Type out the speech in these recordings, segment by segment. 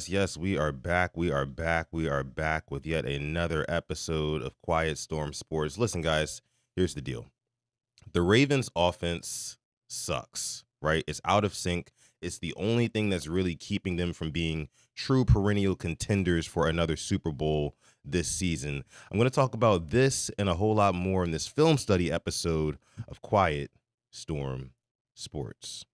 Yes, we are back. We are back. We are back with yet another episode of Quiet Storm Sports. Listen, guys, here's the deal. The Ravens offense sucks, right? It's out of sync. It's the only thing that's really keeping them from being true perennial contenders for another Super Bowl this season. I'm going to talk about this and a whole lot more in this film study episode of Quiet Storm Sports.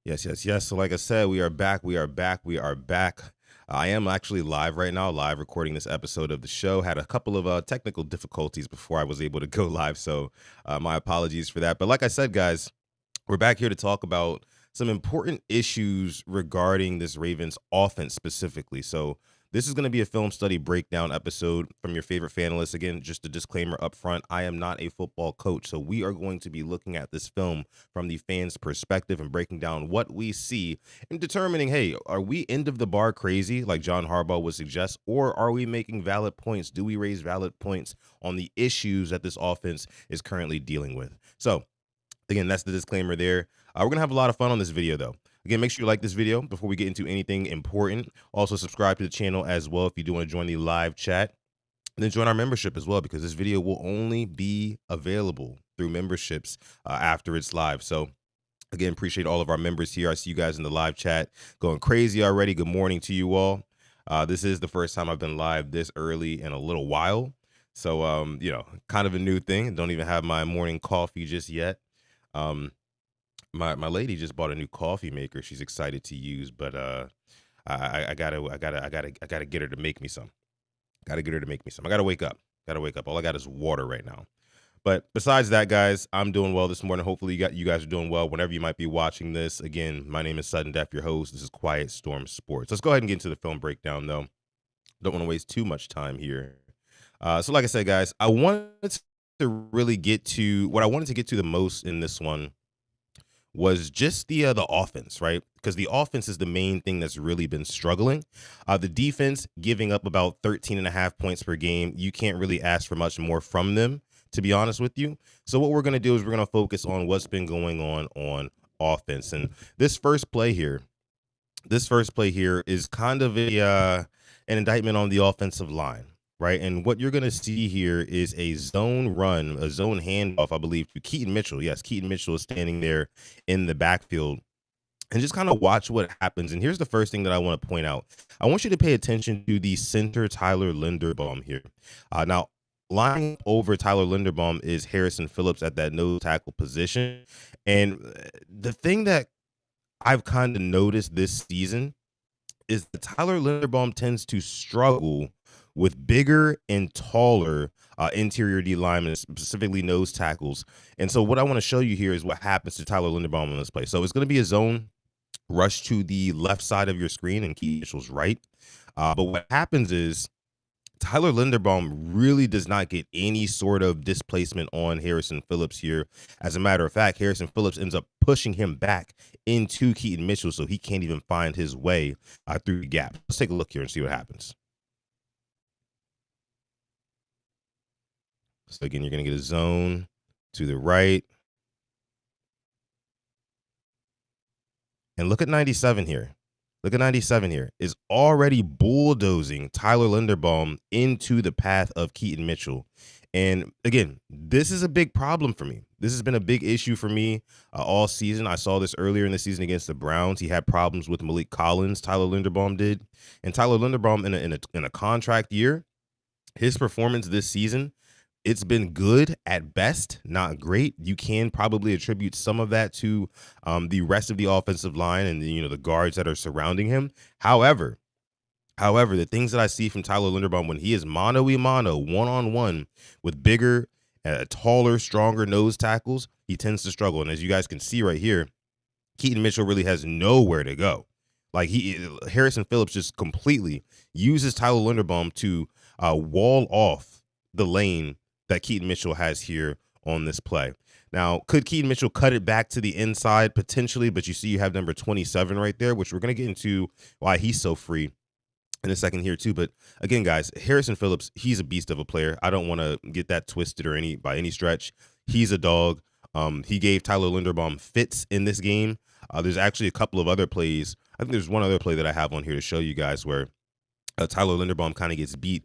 Yes, yes, yes. So, like I said, we are back. We are back. We are back. I am actually live right now, live recording this episode of the show. Had a couple of technical difficulties before I was able to go live. So, my apologies for that. But, like I said, guys, we're back here to talk about some important issues regarding this Ravens offense specifically. So, this is going to be a film study breakdown episode from your favorite fanalists. Again, just a disclaimer up front, I am not a football coach. So, we are going to be looking at this film from the fans' perspective and breaking down what we see and determining, hey, are we end of the bar crazy, like John Harbaugh would suggest, or are we making valid points? Do we raise valid points on the issues that this offense is currently dealing with? So, again, that's the disclaimer there. We're going to have a lot of fun on this video, though. Again, make sure you like this video before we get into anything important. Also, subscribe to the channel as well if you do want to join the live chat. And then join our membership as well, because this video will only be available through memberships after it's live. So, again, appreciate all of our members here. I see you guys in the live chat going crazy already. Good morning to you all. This is the first time I've been live this early in a little while. So, kind of a new thing. Don't even have my morning coffee just yet. My lady just bought a new coffee maker. She's excited to use, but I gotta get her to make me some. Gotta get her to make me some. I gotta wake up. Gotta wake up. All I got is water right now. But besides that, guys, I'm doing well this morning. Hopefully, you guys are doing well whenever you might be watching this. Again, my name is Sudden Death, your host. This is Quiet Storm Sports. Let's go ahead and get into the film breakdown, though. Don't want to waste too much time here. So, like I said, guys, I wanted to really get to what I wanted to get to the most in this one was just the offense, right? Because the offense is the main thing that's really been struggling. The defense giving up about 13 and a half points per game. You can't really ask for much more from them, to be honest with you. So what we're going to do is we're going to focus on what's been going on offense. And this first play here is kind of an indictment on the offensive line, right? And what you're going to see here is a zone run, a zone handoff, I believe, to Keaton Mitchell. Yes, Keaton Mitchell is standing there in the backfield. And just kind of watch what happens. And here's the first thing that I want to point out. I want you to pay attention to the center, Tyler Linderbaum here. Now, lying over Tyler Linderbaum is Harrison Phillips at that nose tackle position. And the thing that I've kind of noticed this season is that Tyler Linderbaum tends to struggle with bigger and taller interior D linemen, specifically nose tackles. And so what I want to show you here is what happens to Tyler Linderbaum in this play. So it's going to be a zone rush to the left side of your screen and Keaton Mitchell's right. But what happens is Tyler Linderbaum really does not get any sort of displacement on Harrison Phillips here. As a matter of fact, Harrison Phillips ends up pushing him back into Keaton Mitchell, so he can't even find his way through the gap. Let's take a look here and see what happens. So again, you're going to get a zone to the right. And look at 97 here. Look at 97 here. Is already bulldozing Tyler Linderbaum into the path of Keaton Mitchell. And again, this is a big problem for me. This has been a big issue for me all season. I saw this earlier in the season against the Browns. He had problems with Malik Collins. Tyler Linderbaum did. And Tyler Linderbaum in a contract year, his performance this season, it's been good at best, not great. You can probably attribute some of that to the rest of the offensive line and the guards that are surrounding him. However, the things that I see from Tyler Linderbaum when he is mano-a-mano, one-on-one with bigger, taller, stronger nose tackles, he tends to struggle. And as you guys can see right here, Keaton Mitchell really has nowhere to go. Like Harrison Phillips just completely uses Tyler Linderbaum to wall off the lane that Keaton Mitchell has here on this play. Now, could Keaton Mitchell cut it back to the inside? Potentially, but you see you have number 27 right there, which we're going to get into why he's so free in a second here too. But again, guys, Harrison Phillips, he's a beast of a player. I don't want to get that twisted or by any stretch. He's a dog. He gave Tyler Linderbaum fits in this game. There's actually a couple of other plays. I think there's one other play that I have on here to show you guys where Tyler Linderbaum kind of gets beat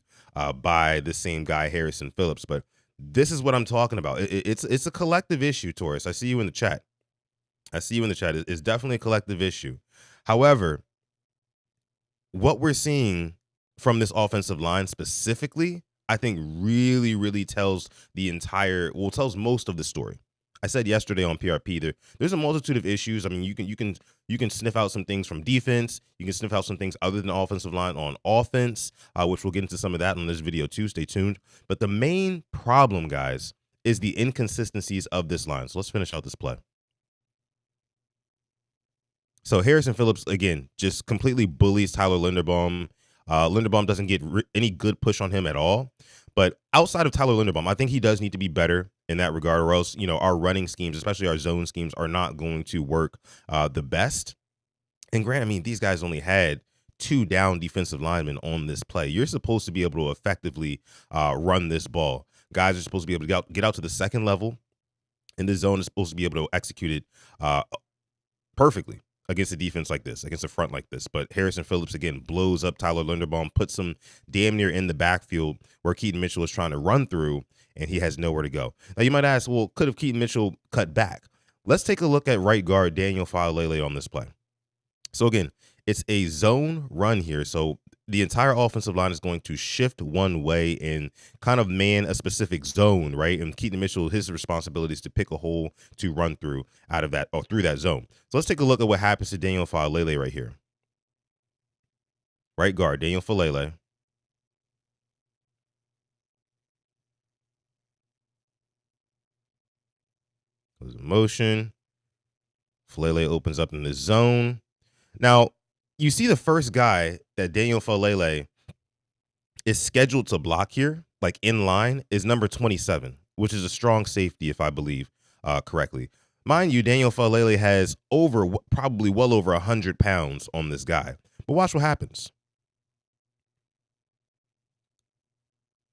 by the same guy, Harrison Phillips. But this is what I'm talking about. It's a collective issue, Taurus. I see you in the chat. It's definitely a collective issue. However, what we're seeing from this offensive line specifically, I think really, really tells tells most of the story. I said yesterday on PRP there's a multitude of issues. I mean, you can sniff out some things from defense. You can sniff out some things other than offensive line on offense, which we'll get into some of that in this video too. Stay tuned. But the main problem, guys, is the inconsistencies of this line. So let's finish out this play. So Harrison Phillips, again, just completely bullies Tyler Linderbaum. Linderbaum doesn't get any good push on him at all. But outside of Tyler Linderbaum, I think he does need to be better in that regard, or else, our running schemes, especially our zone schemes, are not going to work the best. And granted, I mean, these guys only had 2 down defensive linemen on this play. You're supposed to be able to effectively run this ball. Guys are supposed to be able to get out to the second level, and the zone is supposed to be able to execute it perfectly against a defense like this, against a front like this. But Harrison Phillips, again, blows up Tyler Linderbaum, puts him damn near in the backfield where Keaton Mitchell is trying to run through, and he has nowhere to go. Now, you might ask, well, could have Keaton Mitchell cut back? Let's take a look at right guard Daniel Faalele on this play. So, again, it's a zone run here. So the entire offensive line is going to shift one way and kind of man a specific zone, right? And Keaton Mitchell, his responsibility is to pick a hole to run through out of that or through that zone. So let's take a look at what happens to Daniel Faalele right here. Right guard, Daniel Faalele. Goes in motion. Faalele opens up in the zone. Now, you see the first guy that Daniel Faalele is scheduled to block here, like in line, is number 27, which is a strong safety, if I believe correctly. Mind you, Daniel Faalele has probably well over 100 pounds on this guy. But watch what happens.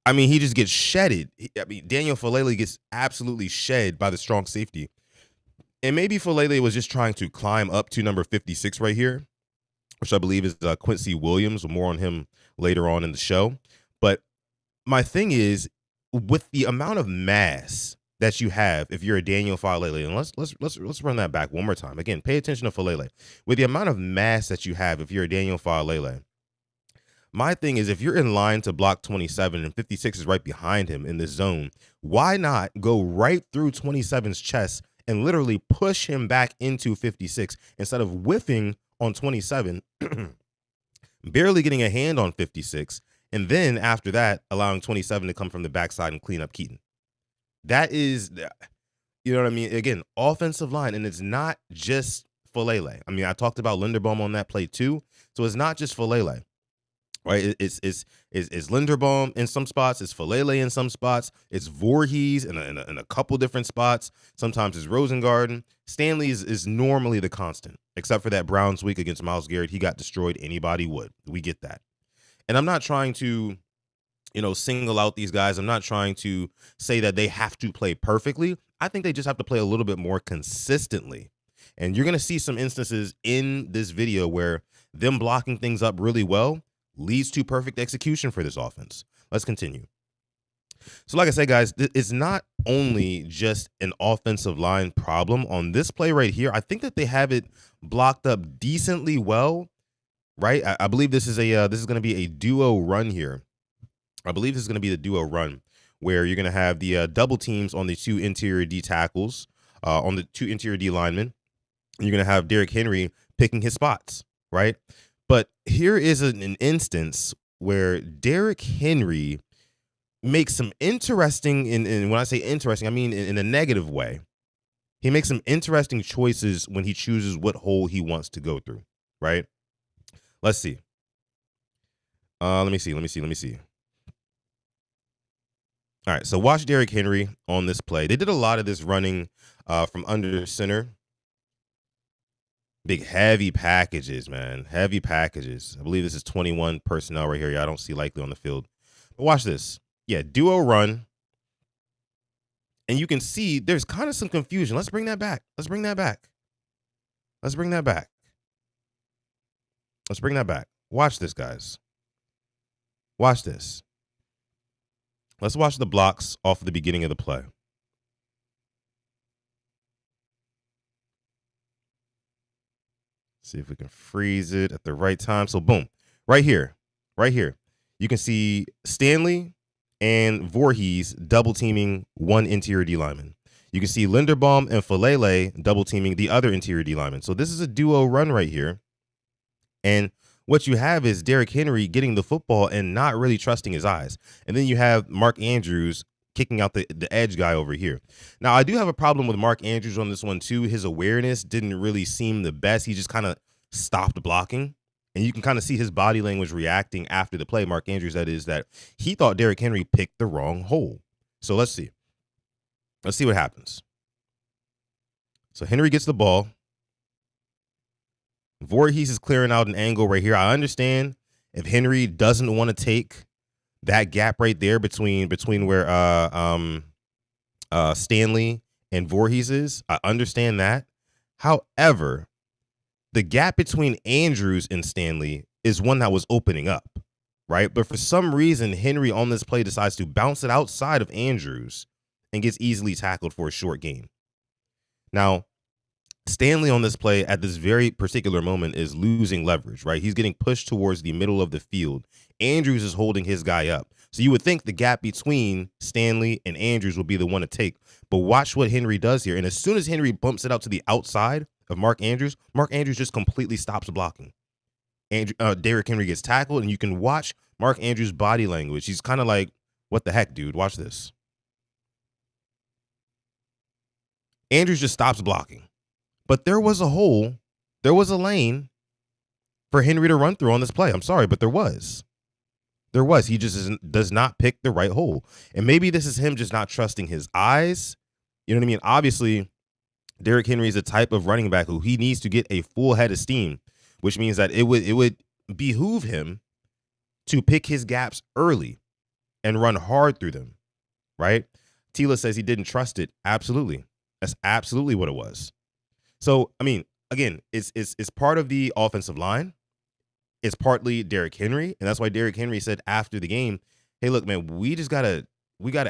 I mean, he just gets shedded. Daniel Faalele gets absolutely shed by the strong safety. And maybe Faalele was just trying to climb up to number 56 right here, which I believe is Quincy Williams. More on him later on in the show. But my thing is, with the amount of mass that you have, if you're a Daniel Faalele, and let's run that back one more time. Again, pay attention to Faalele. With the amount of mass that you have, if you're a Daniel Faalele, my thing is, if you're in line to block 27 and 56 is right behind him in this zone, why not go right through 27's chest and literally push him back into 56 instead of whiffing on 27, barely getting a hand on 56, and then after that, allowing 27 to come from the backside and clean up Keaton. That is, you know what I mean? Again, offensive line, and it's not just Faalele. I mean, I talked about Linderbaum on that play too, so it's not just Faalele. Right, it's Linderbaum in some spots, it's Faalele in some spots, it's Voorhees in a couple different spots. Sometimes it's Rosengarten. Stanley is normally the constant, except for that Browns week against Myles Garrett. He got destroyed. Anybody would. We get that. And I'm not trying to, single out these guys. I'm not trying to say that they have to play perfectly. I think they just have to play a little bit more consistently. And you're going to see some instances in this video where them blocking things up really well leads to perfect execution for this offense. Let's continue. So like I said, guys, it's not only just an offensive line problem on this play right here. I think that they have it blocked up decently well, right? I believe this is going to be a duo run here. I believe this is going to be the duo run where you're going to have the double teams on the 2 interior D tackles, on the 2 interior D linemen. You're going to have Derrick Henry picking his spots, right? But here is an instance where Derrick Henry makes some interesting, and when I say interesting, I mean in a negative way. He makes some interesting choices when he chooses what hole he wants to go through, right? Let's see. Let me see. All right, so watch Derrick Henry on this play. They did a lot of this running from under center. Big heavy packages, man. Heavy packages. I believe this is 21 personnel right here. Yeah, I don't see likely on the field. But watch this. Yeah, duo run. And you can see there's kind of some confusion. Let's bring that back. Let's bring that back. Let's bring that back. Let's bring that back. Watch this, guys. Watch this. Let's watch the blocks off of the beginning of the play. See if we can freeze it at the right time. So boom, right here. You can see Stanley and Voorhees double teaming one interior D lineman. You can see Linderbaum and Falele double teaming the other interior D lineman. So this is a duo run right here. And what you have is Derrick Henry getting the football and not really trusting his eyes. And then you have Mark Andrews kicking out the edge guy over here. Now, I do have a problem with Mark Andrews on this one too. His awareness didn't really seem the best. He just kind of stopped blocking. And you can kind of see his body language reacting after the play. Mark Andrews, that is, that he thought Derrick Henry picked the wrong hole. So let's see. Let's see what happens. So Henry gets the ball. Voorhees is clearing out an angle right here. I understand if Henry doesn't want to take that gap right there between where Stanley and Voorhees is. I understand that. However, the gap between Andrews and Stanley is one that was opening up, right? But for some reason, Henry on this play decides to bounce it outside of Andrews and gets easily tackled for a short gain. Now, Stanley on this play at this very particular moment is losing leverage, right? He's getting pushed towards the middle of the field. Andrews is holding his guy up. So you would think the gap between Stanley and Andrews would be the one to take. But watch what Henry does here. And as soon as Henry bumps it out to the outside of Mark Andrews just completely stops blocking. Derrick Henry gets tackled, and you can watch Mark Andrews' body language. He's kind of like, what the heck, dude? Watch this. Andrews just stops blocking. But there was a hole, there was a lane for Henry to run through on this play. I'm sorry, but there was. He just does not pick the right hole. And maybe this is him just not trusting his eyes. You know what I mean? Obviously, Derrick Henry is a type of running back who he needs to get a full head of steam, which means that it would behoove him to pick his gaps early and run hard through them, right? Tila says he didn't trust it. Absolutely. That's absolutely what it was. So, I mean, again, it's part of the offensive line. It's partly Derrick Henry, and that's why Derrick Henry said after the game, "Hey, look, man, we gotta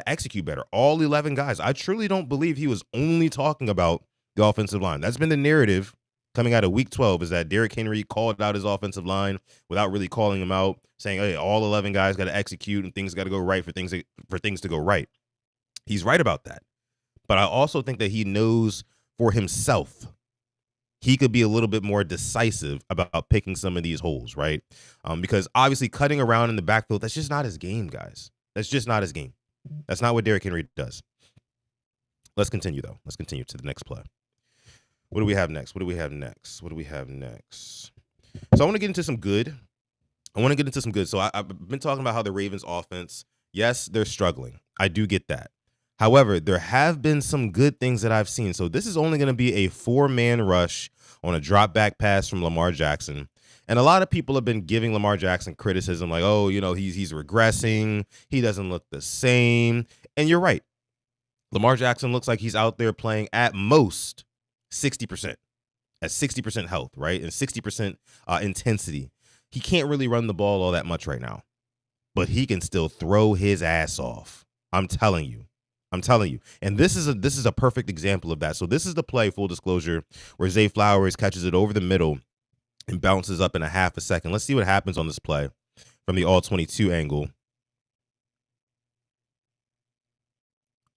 execute better." All 11 guys. I truly don't believe he was only talking about the offensive line. That's been the narrative coming out of Week 12, is that Derrick Henry called out his offensive line without really calling them out, saying, "Hey, all 11 guys got to execute, and things got to go right for things to go right." He's right about that, but I also think that he knows for himself he could be a little bit more decisive about picking some of these holes, right? Because obviously cutting around in the backfield, that's just not his game, guys. That's just not his game. That's not what Derrick Henry does. Let's continue, though. Let's continue to the next play. What do we have next? So I want to get into some good. So I've been talking about how the Ravens offense, yes, they're struggling. I do get that. However, there have been some good things that I've seen. So this is only going to be a 4-man rush on a drop back pass from Lamar Jackson. And a lot of people have been giving Lamar Jackson criticism like, oh, you know, he's regressing. He doesn't look the same. And you're right. Lamar Jackson looks like he's out there playing at most 60%, at 60% health, right? And 60% intensity. He can't really run the ball all that much right now, but he can still throw his ass off. I'm telling you. And this is a perfect example of that. So this is the play, full disclosure, where Zay Flowers catches it over the middle and bounces up in a half a second. Let's see what happens on this play from the all-22 angle.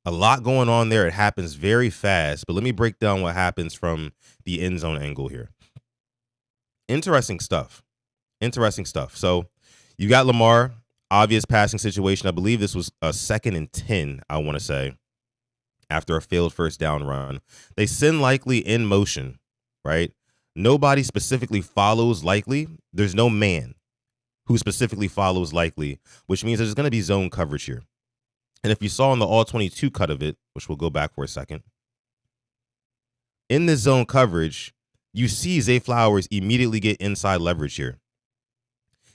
A lot going on there. It happens very fast, but let me break down what happens from the end zone angle here. Interesting stuff. So you got Lamar. Obvious passing situation. I believe this was a 2nd and 10, I want to say, after a failed first down run. They send Likely in motion, right? Nobody specifically follows Likely. There's no man who specifically follows Likely, which means there's going to be zone coverage here. And if you saw in the all 22 cut of it, which we'll go back for a second, in this zone coverage, you see Zay Flowers immediately get inside leverage here.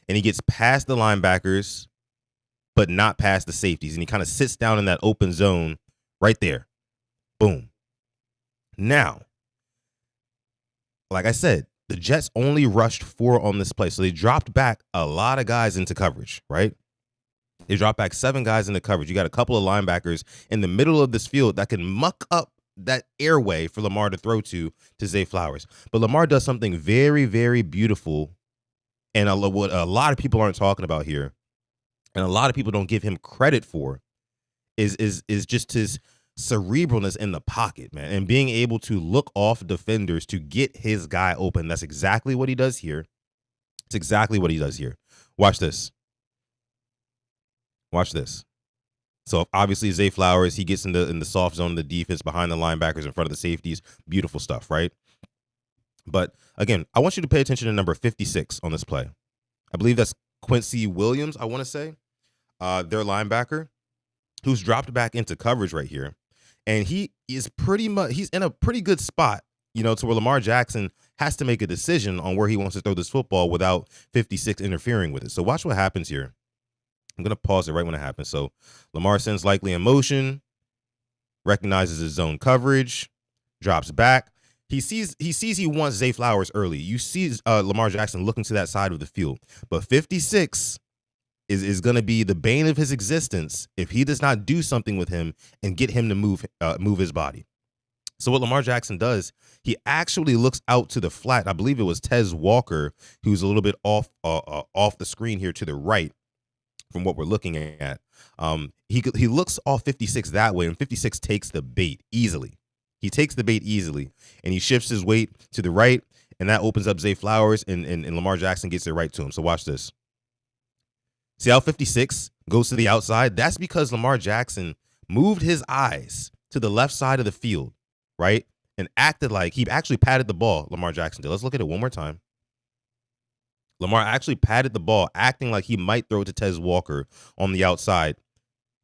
And he gets past the linebackers, but not past the safeties. And he kind of sits down in that open zone right there. Boom. Now, like I said, the Jets only rushed 4 on this play. So they dropped back a lot of guys into coverage, right? They dropped back 7 guys into coverage. You got a couple of linebackers in the middle of this field that can muck up that airway for Lamar to throw to Zay Flowers. But Lamar does something very, very beautiful, and what a lot of people aren't talking about here, and a lot of people don't give him credit for, is just his cerebralness in the pocket, man, and being able to look off defenders to get his guy open. That's exactly what he does here. It's exactly what he does here. Watch this. Watch this. So obviously Zay Flowers, he gets in the soft zone of the defense behind the linebackers in front of the safeties. Beautiful stuff, right? But again, I want you to pay attention to number 56 on this play. I believe that's Quincy Williams, I want to say, their linebacker, who's dropped back into coverage right here. And he's in a pretty good spot, to where Lamar Jackson has to make a decision on where he wants to throw this football without 56 interfering with it. So watch what happens here. I'm going to pause it right when it happens. So Lamar sends likely in motion, recognizes his zone coverage, drops back. He sees he wants Zay Flowers early. You see Lamar Jackson looking to that side of the field. But 56 is going to be the bane of his existence if he does not do something with him and get him to move his body. So what Lamar Jackson does, he actually looks out to the flat. I believe it was Tez Walker, who's a little bit off the screen here to the right from what we're looking at. He looks off 56 that way, and 56 takes the bait easily. He takes the bait easily, and he shifts his weight to the right, and that opens up Zay Flowers, and Lamar Jackson gets it right to him. So watch this. See how 56 goes to the outside? That's because Lamar Jackson moved his eyes to the left side of the field, right? And acted like he actually patted the ball, Lamar Jackson did. Let's look at it one more time. Lamar actually patted the ball, acting like he might throw it to Tez Walker on the outside.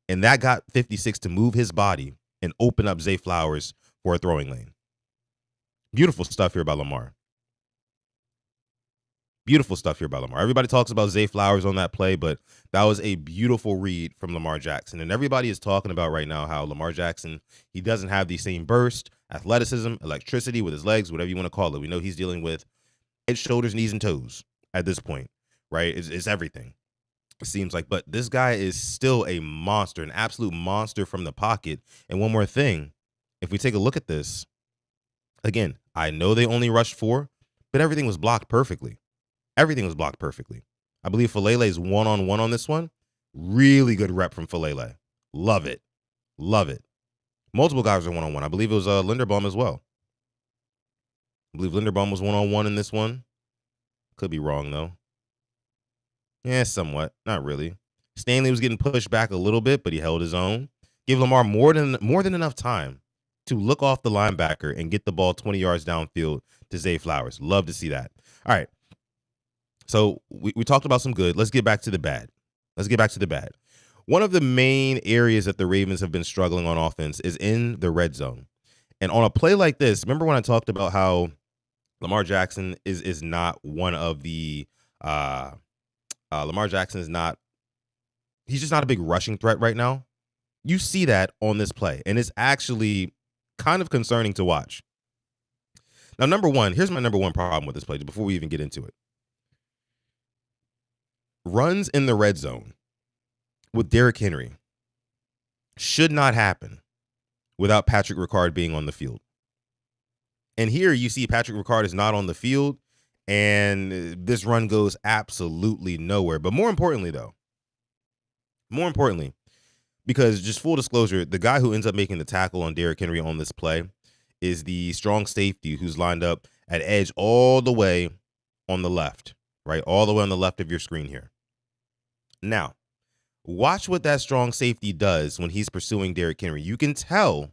And that got 56 to move his body and open up Zay Flowers for a throwing lane. Beautiful stuff here by Lamar. Beautiful stuff here by Lamar. Everybody talks about Zay Flowers on that play, but that was a beautiful read from Lamar Jackson. And everybody is talking about right now how Lamar Jackson, he doesn't have the same burst, athleticism, electricity with his legs, whatever you want to call it. We know he's dealing with head, shoulders, knees, and toes at this point, right? It's everything, it seems like. But this guy is still a monster, an absolute monster from the pocket. And one more thing, if we take a look at this, again, I know they only rushed 4, but everything was blocked perfectly. Everything was blocked perfectly. I believe Falele's one-on-one on this one. Really good rep from Falele. Love it. Love it. Multiple guys are one-on-one. I believe it was Linderbaum as well. I believe Linderbaum was one-on-one in this one. Could be wrong, though. Yeah, somewhat. Not really. Stanley was getting pushed back a little bit, but he held his own. Give Lamar more than enough time to look off the linebacker and get the ball 20 yards downfield to Zay Flowers. Love to see that. All right. So we talked about some good. Let's get back to the bad. One of the main areas that the Ravens have been struggling on offense is in the red zone. And on a play like this, remember when I talked about how Lamar Jackson is not one of the Lamar Jackson is not, he's just not a big rushing threat right now. You see that on this play, and it's actually kind of concerning to watch. Now, here's my number one problem with this play before we even get into it. Runs in the red zone with Derrick Henry should not happen without Patrick Ricard being on the field. And here you see Patrick Ricard is not on the field, and this run goes absolutely nowhere. But more importantly, because just full disclosure, the guy who ends up making the tackle on Derrick Henry on this play is the strong safety who's lined up at edge all the way on the left, right? All the way on the left of your screen here. Now, watch what that strong safety does when he's pursuing Derrick Henry. You can tell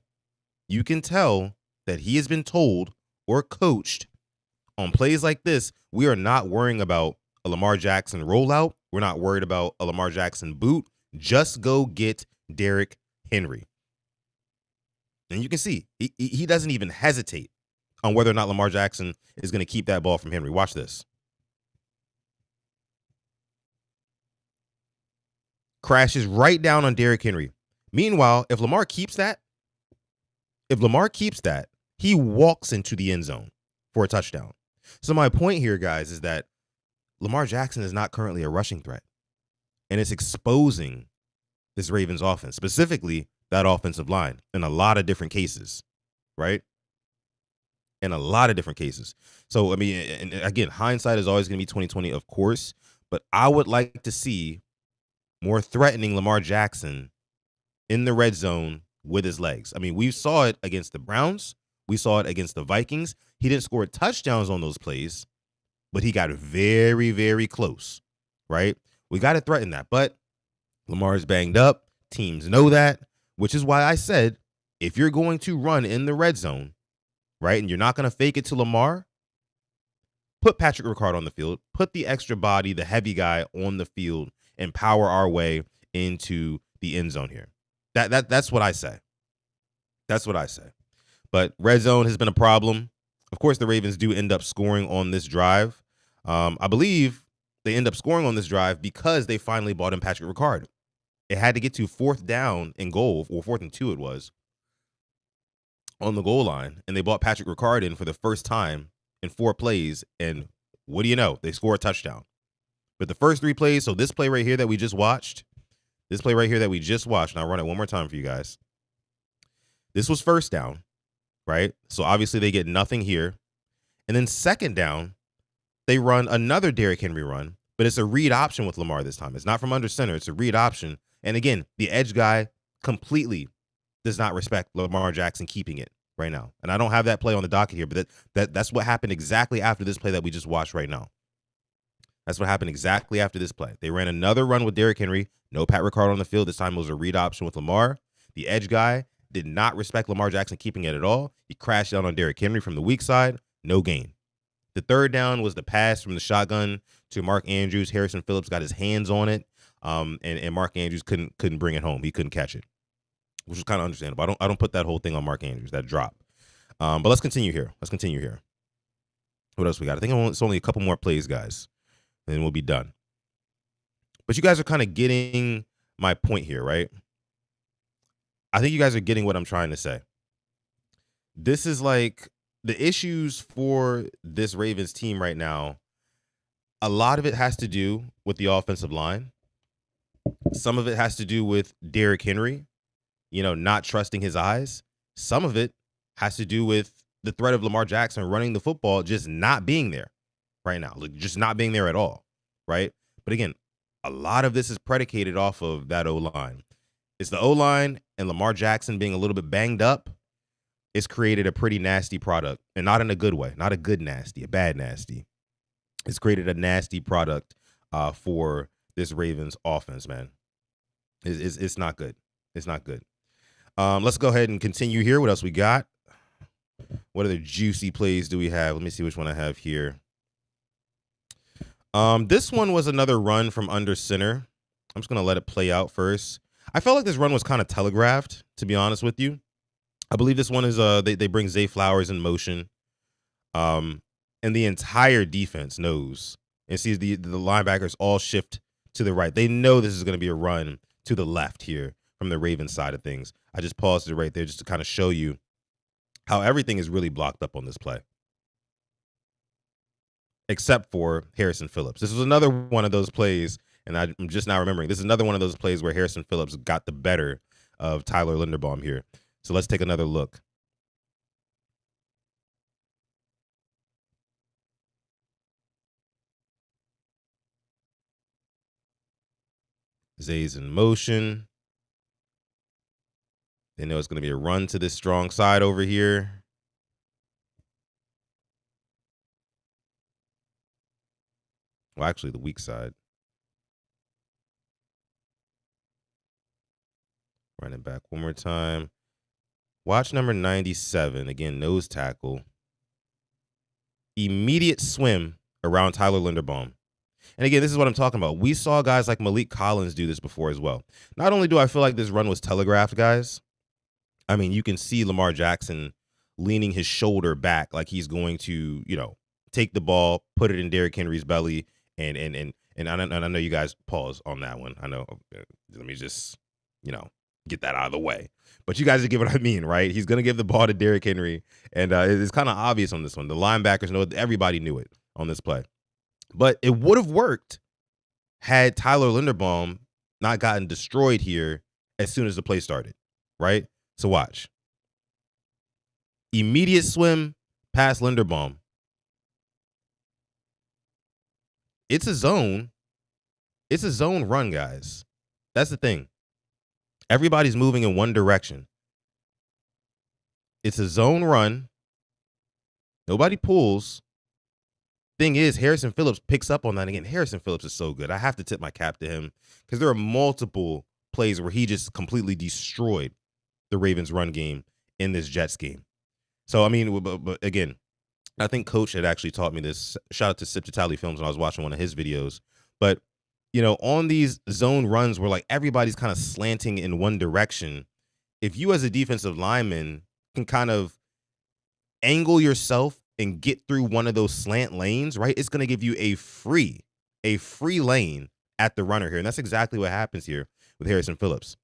that he has been told or coached on plays like this. We are not worrying about a Lamar Jackson rollout. We're not worried about a Lamar Jackson boot. Just go get Derrick Henry. And you can see he doesn't even hesitate on whether or not Lamar Jackson is going to keep that ball from Henry. Watch this. Crashes right down on Derrick Henry. Meanwhile, if Lamar keeps that, he walks into the end zone for a touchdown. So my point here, guys, is that Lamar Jackson is not currently a rushing threat. And it's exposing this Ravens offense, specifically that offensive line, in a lot of different cases, right? In a lot of different cases. So, I mean, and again, hindsight is always going to be 2020, of course, but I would like to see more threatening Lamar Jackson in the red zone with his legs. I mean, we saw it against the Browns. We saw it against the Vikings. He didn't score touchdowns on those plays, but he got very, very close, right? We got to threaten that. But Lamar's banged up. Teams know that, which is why I said, if you're going to run in the red zone, right, and you're not going to fake it to Lamar, put Patrick Ricard on the field, put the extra body, the heavy guy on the field, and power our way into the end zone here. That's what I say. That's what I say. But red zone has been a problem. Of course, the Ravens do end up scoring on this drive. I believe they end up scoring on this drive because they finally bought in Patrick Ricard. It had to get to 4th down and goal, or 4th and 2 it was, on the goal line, and they bought Patrick Ricard in for the first time in 4 plays, and what do you know? They score a touchdown. But the first 3 plays, so this play right here that we just watched, and I'll run it one more time for you guys. This was 1st down, right? So obviously they get nothing here. And then 2nd down, they run another Derrick Henry run, but it's a read option with Lamar this time. It's not from under center. It's a read option. And again, the edge guy completely does not respect Lamar Jackson keeping it right now. And I don't have that play on the docket here, but that's what happened exactly after this play that we just watched right now. That's what happened exactly after this play. They ran another run with Derrick Henry. No Pat Ricard on the field. This time it was a read option with Lamar. The edge guy did not respect Lamar Jackson keeping it at all. He crashed out on Derrick Henry from the weak side. No gain. The 3rd down was the pass from the shotgun to Mark Andrews. Harrison Phillips got his hands on it, and Mark Andrews couldn't bring it home. He couldn't catch it, which is kind of understandable. I don't put that whole thing on Mark Andrews, that drop. But let's continue here. What else we got? I think it's only a couple more plays, guys, and then we'll be done. But you guys are kind of getting my point here, right? I think you guys are getting what I'm trying to say. This is like the issues for this Ravens team right now. A lot of it has to do with the offensive line. Some of it has to do with Derrick Henry, not trusting his eyes. Some of it has to do with the threat of Lamar Jackson running the football just not being there right now, like just not being there at all, right? But again, a lot of this is predicated off of that O-line. It's the O-line and Lamar Jackson being a little bit banged up. It's created a pretty nasty product, and not in a good way, not a good nasty, a bad nasty. It's created a nasty product for this Ravens offense, man. It's not good. It's not good. Let's go ahead and continue here. What else we got? What other juicy plays do we have? Let me see which one I have here. This one was another run from under center. I'm just going to let it play out first. I felt like this run was kind of telegraphed, to be honest with you. I believe this one is they bring Zay Flowers in motion. And the entire defense knows and sees the linebackers all shift to the right. They know this is going to be a run to the left here from the Ravens side of things. I just paused it right there just to kind of show you how everything is really blocked up on this play, except for Harrison Phillips. This was another one of those plays, and I'm just now remembering. This is another one of those plays where Harrison Phillips got the better of Tyler Linderbaum here. So let's take another look. Zay's in motion. They know it's going to be a run to this strong side over here. Well, actually, the weak side. Running back one more time. Watch number 97. Again, nose tackle. Immediate swim around Tyler Linderbaum. And again, this is what I'm talking about. We saw guys like Malik Collins do this before as well. Not only do I feel like this run was telegraphed, guys, I mean, you can see Lamar Jackson leaning his shoulder back like he's going to, take the ball, put it in Derrick Henry's belly, and I know you guys pause on that one. I know. Let me just, get that out of the way. But you guys get what I mean, right? He's going to give the ball to Derrick Henry, and it's kind of obvious on this one. The linebackers know, everybody knew it on this play. But it would have worked had Tyler Linderbaum not gotten destroyed here as soon as the play started, right? So watch. Immediate swim past Linderbaum. It's a zone. It's a zone run, guys. That's the thing. Everybody's moving in one direction. It's a zone run. Nobody pulls. Thing is, Harrison Phillips picks up on that again. Harrison Phillips is so good. I have to tip my cap to him because there are multiple plays where he just completely destroyed the Ravens run game in this Jets game. So, I mean, but again, I think Coach had actually taught me this. Shout out to Sip to Tally Films when I was watching one of his videos. But, on these zone runs where like everybody's kind of slanting in one direction, if you as a defensive lineman can kind of angle yourself and get through one of those slant lanes, right, it's going to give you a free lane at the runner here. And that's exactly what happens here with Harrison Phillips.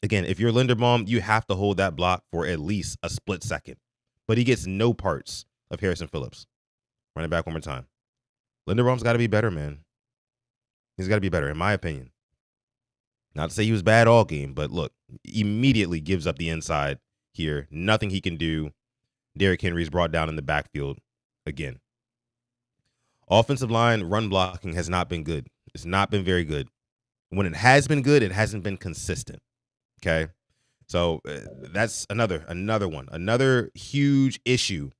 Again, if you're Linderbaum, you have to hold that block for at least a split second. But he gets no parts of Harrison Phillips. Run it back one more time. Linderbaum's got to be better, man. He's got to be better, in my opinion. Not to say he was bad all game, but look, immediately gives up the inside here. Nothing he can do. Derrick Henry's brought down in the backfield again. Offensive line run blocking has not been good. It's not been very good. When it has been good, it hasn't been consistent. Okay? So that's another one. Another huge issue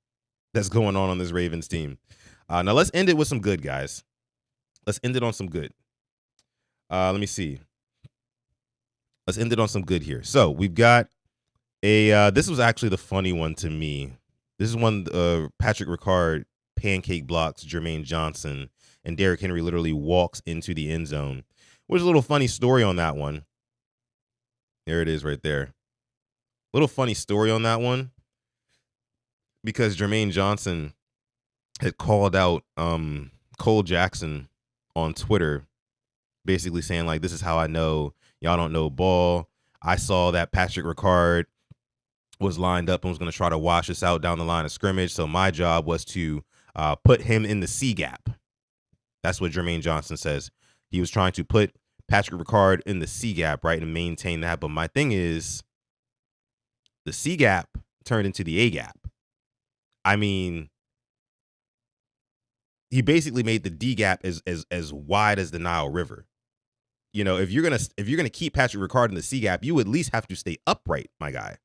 that's going on this Ravens team. Now let's end it with some good, guys. Let's end it on some good. Let me see. Let's end it on some good here. So we've got this was actually the funny one to me. This is one Patrick Ricard pancake blocks Jermaine Johnson, and Derrick Henry literally walks into the end zone. There's a little funny story on that one. There it is right there. Little funny story on that one, because Jermaine Johnson had called out Cole Jackson on Twitter, basically saying like, this is how I know y'all don't know ball. I saw that Patrick Ricard was lined up and was going to try to wash us out down the line of scrimmage. So my job was to put him in the C gap. That's what Jermaine Johnson says. He was trying to put Patrick Ricard in the C gap, right, and maintain that. But my thing is, the C gap turned into the A gap. I mean, he basically made the D gap as wide as the Nile River. If you're gonna keep Patrick Ricard in the C gap, you at least have to stay upright, my guy.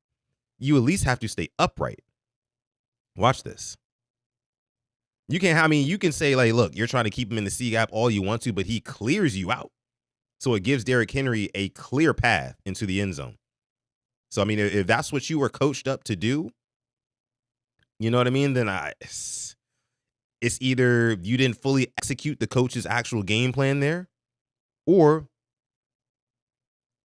You at least have to stay upright. Watch this. You can say like, look, you're trying to keep him in the C gap all you want to, but he clears you out. So it gives Derrick Henry a clear path into the end zone. So, I mean, if that's what you were coached up to do, you know what I mean? Then it's either you didn't fully execute the coach's actual game plan there, or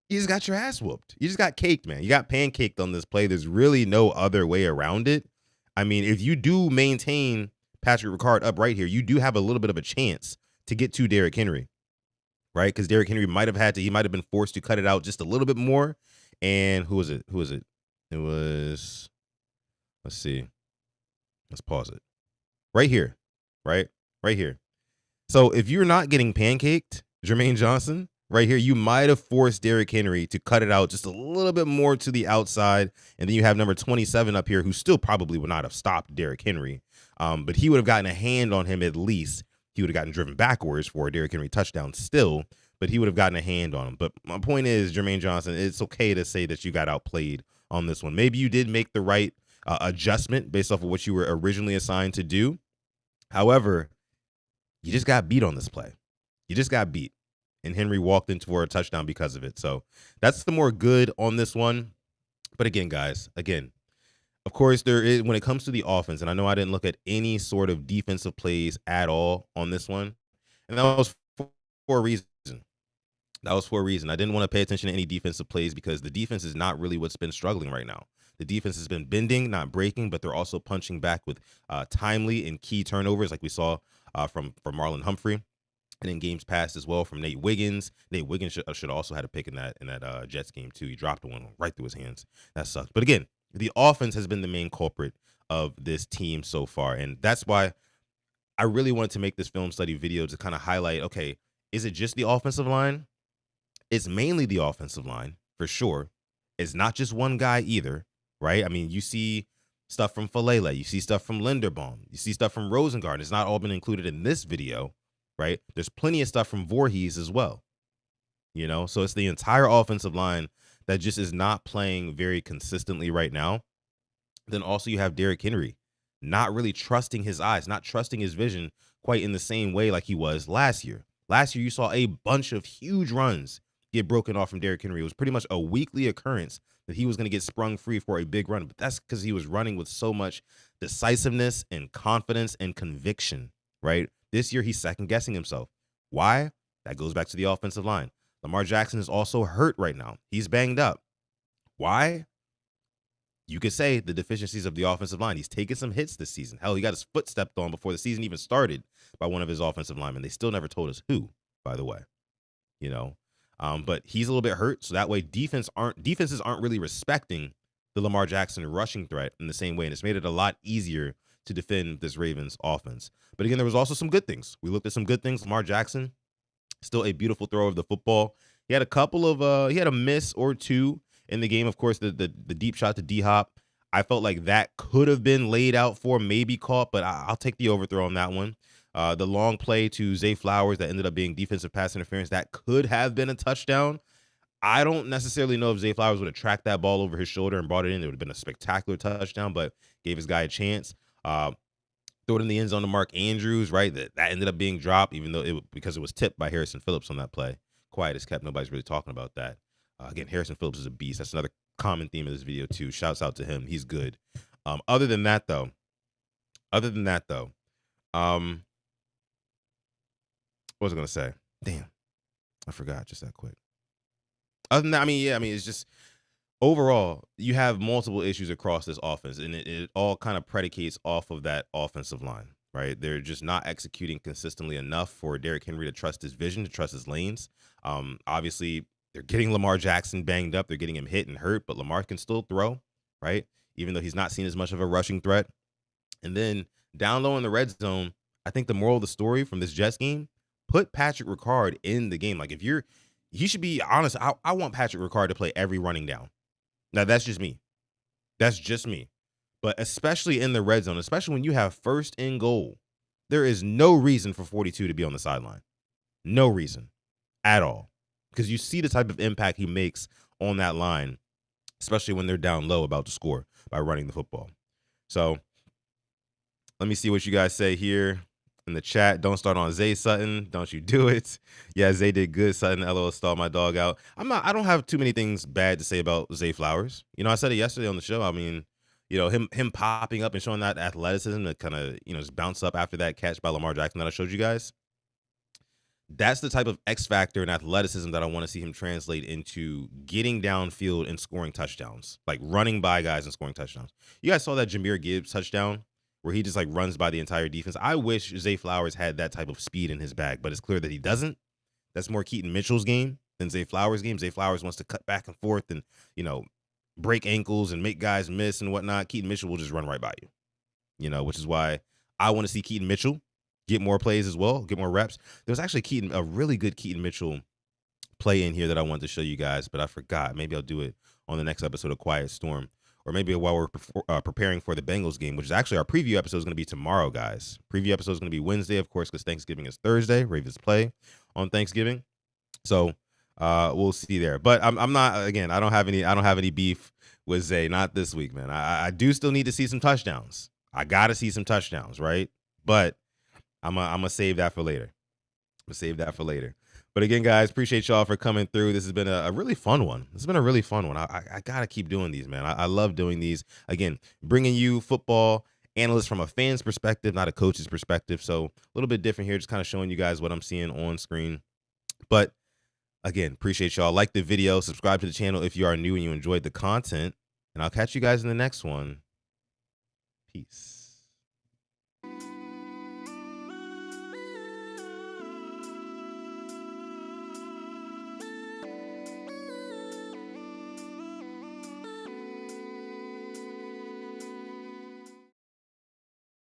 you just got your ass whooped. You just got caked, man. You got pancaked on this play. There's really no other way around it. I mean, if you do maintain Patrick Ricard up right here, you do have a little bit of a chance to get to Derrick Henry, right? Because Derrick Henry might have been forced to cut it out just a little bit more. And who was it? It was, let's see. Let's pause it. Right here, right? Right here. So if you're not getting pancaked, Jermaine Johnson, right here, you might have forced Derrick Henry to cut it out just a little bit more to the outside. And then you have number 27 up here, who still probably would not have stopped Derrick Henry. But he would have gotten a hand on him at least. He would have gotten driven backwards for a Derrick Henry touchdown still, but he would have gotten a hand on him. But my point is, Jermaine Johnson, it's okay to say that you got outplayed on this one. Maybe you did make the right adjustment based off of what you were originally assigned to do. However, you just got beat on this play. You just got beat. And Henry walked into for a touchdown because of it. So that's the more good on this one. But again, guys, of course, there is, when it comes to the offense, and I know I didn't look at any sort of defensive plays at all on this one. And that was for a reason. That was for a reason. I didn't want to pay attention to any defensive plays because the defense is not really what's been struggling right now. The defense has been bending, not breaking, but they're also punching back with timely and key turnovers, like we saw from Marlon Humphrey, and in games past as well from Nate Wiggins. Nate Wiggins should also had a pick in that Jets game too. He dropped one right through his hands. That sucks. But again, the offense has been the main culprit of this team so far, and that's why I really wanted to make this film study video to kind of highlight. Okay, is it just the offensive line? It's mainly the offensive line, for sure. It's not just one guy either, right? I mean, you see stuff from Falele, you see stuff from Linderbaum, you see stuff from Rosengard. It's not all been included in this video, right? There's plenty of stuff from Voorhees as well, you know? So it's the entire offensive line that just is not playing very consistently right now. Then also you have Derrick Henry not really trusting his eyes, not trusting his vision quite in the same way like he was last year. Last year, you saw a bunch of huge runs get broken off from Derrick Henry. It was pretty much a weekly occurrence that he was going to get sprung free for a big run. But that's because he was running with so much decisiveness and confidence and conviction, right? This year, he's second guessing himself. Why? That goes back to the offensive line. Lamar Jackson is also hurt right now. He's banged up. Why? You could say the deficiencies of the offensive line. He's taken some hits this season. Hell, he got his foot stepped on before the season even started by one of his offensive linemen. They still never told us who, by the way. You know, but he's a little bit hurt, so that way defenses aren't really respecting the Lamar Jackson rushing threat in the same way, and it's made it a lot easier to defend this Ravens offense. But again, there was also some good things. We looked at some good things. Lamar Jackson, still a beautiful thrower of the football. He had he had a miss or two in the game. Of course, the deep shot to D-Hop, I felt like that could have been laid out for, maybe caught, but I'll take the overthrow on that one. The long play to Zay Flowers that ended up being defensive pass interference, that could have been a touchdown. I don't necessarily know if Zay Flowers would have tracked that ball over his shoulder and brought it in. It would have been a spectacular touchdown, but gave his guy a chance. Throw it in the end zone to Mark Andrews, right? That ended up being dropped, even though because it was tipped by Harrison Phillips on that play. Quiet as kept. Nobody's really talking about that. Again, Harrison Phillips is a beast. That's another common theme of this video too. Shouts out to him. He's good. Other than that though, what was I gonna say? Damn, I forgot just that quick. Other than that, it's just overall, you have multiple issues across this offense, and it all kind of predicates off of that offensive line, right? They're just not executing consistently enough for Derrick Henry to trust his vision, to trust his lanes. Obviously, they're getting Lamar Jackson banged up. They're getting him hit and hurt, but Lamar can still throw, right? Even though he's not seen as much of a rushing threat. And then down low in the red zone, I think the moral of the story from this Jets game, put Patrick Ricard in the game. Like he should be honest. I want Patrick Ricard to play every running down. Now that's just me. That's just me. But especially in the red zone, especially when you have first and goal, there is no reason for 42 to be on the sideline. No reason at all. Because you see the type of impact he makes on that line, especially when they're down low about to score by running the football. So let me see what you guys say here in the chat. Don't start on Zay Sutton. Don't you do it. Yeah, Zay did good. Sutton, LOL, stalled my dog out. I don't have too many things bad to say about Zay Flowers. You know, I said it yesterday on the show. I mean, you know, him popping up and showing that athleticism to kind of, you know, just bounce up after that catch by Lamar Jackson that I showed you guys. That's the type of X factor and athleticism that I want to see him translate into getting downfield and scoring touchdowns, like running by guys and scoring touchdowns. You guys saw that Jahmyr Gibbs touchdown where he just like runs by the entire defense. I wish Zay Flowers had that type of speed in his bag, but it's clear that he doesn't. That's more Keaton Mitchell's game than Zay Flowers' game. Zay Flowers wants to cut back and forth and, you know, break ankles and make guys miss and whatnot. Keaton Mitchell will just run right by you, you know, which is why I want to see Keaton Mitchell get more plays as well, get more reps. There was actually a really good Keaton Mitchell play in here that I wanted to show you guys, but I forgot. Maybe I'll do it on the next episode of Quiet Storm, or maybe while we're preparing for the Bengals game, which is actually our preview episode is going to be tomorrow, guys. Preview episode is going to be Wednesday, of course, because Thanksgiving is Thursday. Ravens play on Thanksgiving, so we'll see there. But I'm not, again, I don't have any beef with Zay, not this week, man. I do still need to see some touchdowns. I got to see some touchdowns, right? But I'm gonna save that for later. But again, guys, appreciate y'all for coming through. This has been a really fun one. I gotta keep doing these, man. I love doing these. Again, bringing you football analyst from a fan's perspective, not a coach's perspective. So a little bit different here, just kind of showing you guys what I'm seeing on screen. But again, appreciate y'all. Like the video, subscribe to the channel if you are new and you enjoyed the content, and I'll catch you guys in the next one. Peace.